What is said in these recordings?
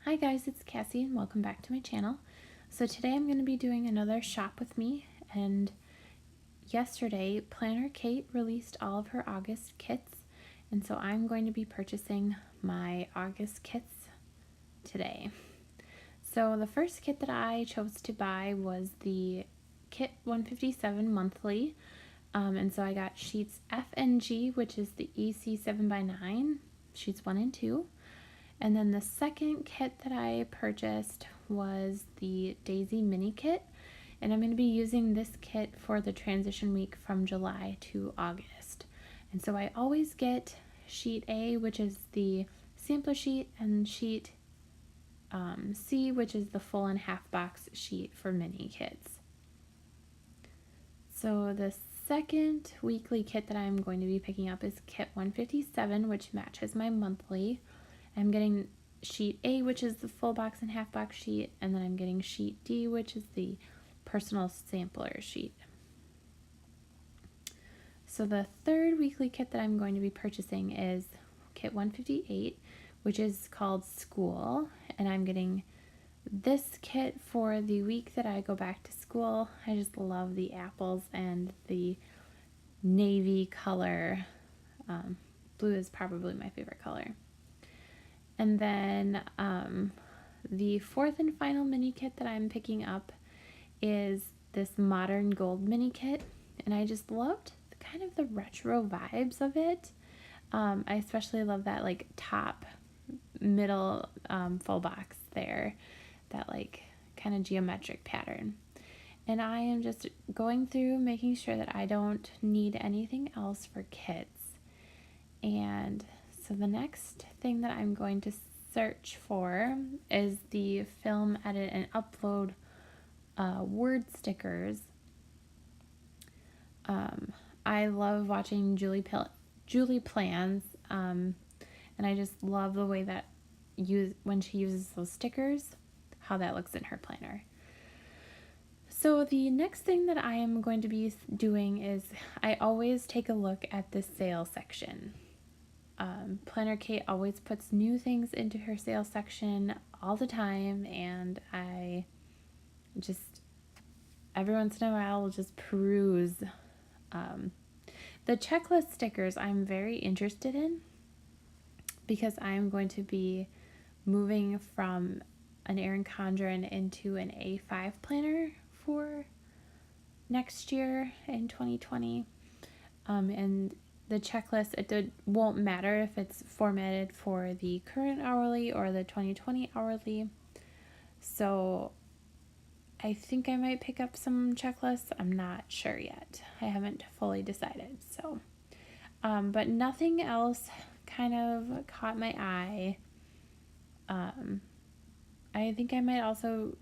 Hi guys, it's Cassie and welcome back to my channel. So today I'm going to be doing another shop with me, and yesterday Planner Kate released all of her August kits, and so I'm going to be purchasing my August kits today. So the first kit that I chose to buy was the Kit 157 monthly, and so I got sheets F and G, which is the EC 7x9, sheets 1 and 2. And then the second kit that I purchased was the Daisy mini kit, and I'm going to be using this kit for the transition week from July to August. And so I always get sheet A, which is the sampler sheet, and sheet C, which is the full and half box sheet for mini kits. So the second weekly kit that I'm going to be picking up is Kit 157, which matches my monthly. I'm getting sheet A, which is the full box and half box sheet, and then I'm getting sheet D, which is the personal sampler sheet. So the third weekly kit that I'm going to be purchasing is Kit 158, which is called School, and I'm getting this kit for the week that I go back to school. I just love the apples and the navy color. Blue is probably my favorite color. And then the fourth and final mini kit that I'm picking up is this Modern Gold mini kit, and I just loved kind of the retro vibes of it. I especially love that like top middle full box there, that like kind of geometric pattern. And I am just going through making sure that I don't need anything else for kits. And so the next thing that I'm going to search for is the film, edit, and upload word stickers. I love watching Julie Plans, and I just love the way that when she uses those stickers, how that looks in her planner. So the next thing that I am going to be doing is I always take a look at the sale section. Planner Kate always puts new things into her sale section all the time, and I just every once in a while will just peruse. The checklist stickers I'm very interested in, because I'm going to be moving from an Erin Condren into an A5 planner for next year in 2020, and the checklist, it won't matter if it's formatted for the current hourly or the 2020 hourly. So I think I might pick up some checklists. I'm not sure yet. I haven't fully decided. So, but nothing else kind of caught my eye. I think I might also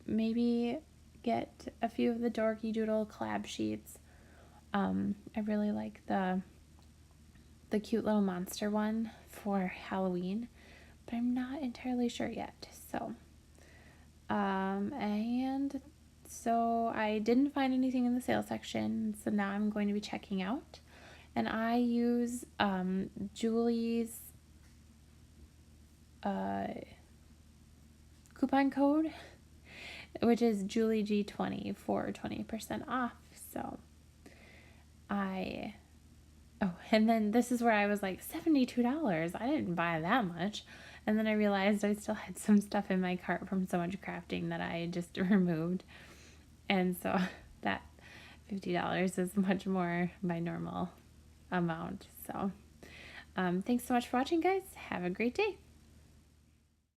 maybe get a few of the Dorky Doodle collab sheets. I really like the cute little monster one for Halloween, but I'm not entirely sure yet. So, and so I didn't find anything in the sale section, so now I'm going to be checking out, and I use Julie's coupon code, which is JulieG20 for 20% off. So oh, and then this is where I was like, $72. I didn't buy that much. And then I realized I still had some stuff in my cart from So Much Crafting that I just removed. And so that $50 is much more my normal amount. So thanks so much for watching, guys. Have a great day.